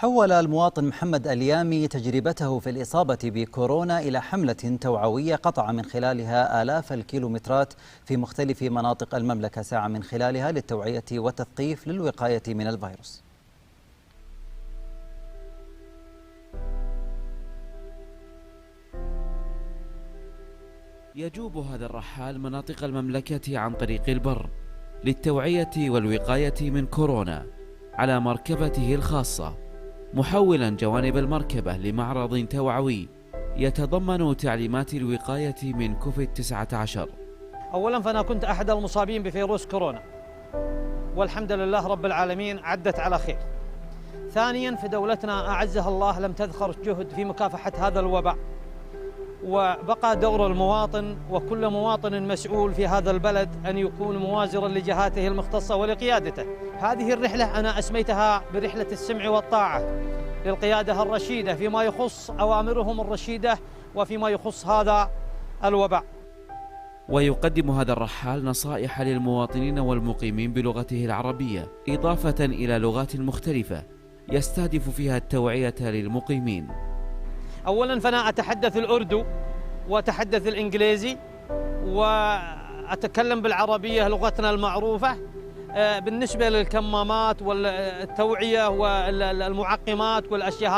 حول المواطن محمد اليامي تجربته في الإصابة بكورونا إلى حملة توعوية قطع من خلالها آلاف الكيلومترات في مختلف مناطق المملكة، سعى من خلالها للتوعية والتثقيف للوقاية من الفيروس. يجوب هذا الرحال مناطق المملكة عن طريق البر للتوعية والوقاية من كورونا على مركبته الخاصة، محولا جوانب المركبة لمعرض توعوي يتضمن تعليمات الوقاية من كوفيد-19. أولا فأنا كنت أحد المصابين بفيروس كورونا، والحمد لله رب العالمين عدت على خير. ثانيا في دولتنا أعزها الله لم تذخر جهد في مكافحة هذا الوباء، وبقى دور المواطن وكل مواطن مسؤول في هذا البلد أن يكون موازرا لجهاته المختصة ولقيادته. هذه الرحلة أنا أسميتها برحلة السمع والطاعة للقيادة الرشيدة فيما يخص أوامرهم الرشيدة وفيما يخص هذا الوباء. ويقدم هذا الرحال نصائح للمواطنين والمقيمين بلغته العربية، إضافة إلى لغات مختلفة يستهدف فيها التوعية للمقيمين. أولاً فأنا أتحدث الأردو وأتحدث الإنجليزي وأتكلم بالعربية لغتنا المعروفة. بالنسبة للكمامات والتوعية والمعقمات والأشياء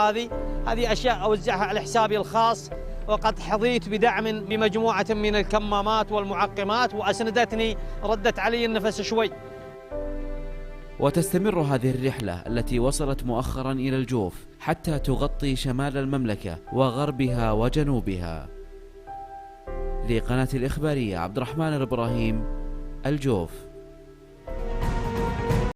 هذه أشياء أوزعها على حسابي الخاص، وقد حظيت بدعم بمجموعة من الكمامات والمعقمات وأسندتني، ردت علي النفس شوي. وتستمر هذه الرحلة التي وصلت مؤخرا إلى الجوف حتى تغطي شمال المملكة وغربها وجنوبها. لقناة الإخبارية عبد الرحمن الإبراهيم، الجوف.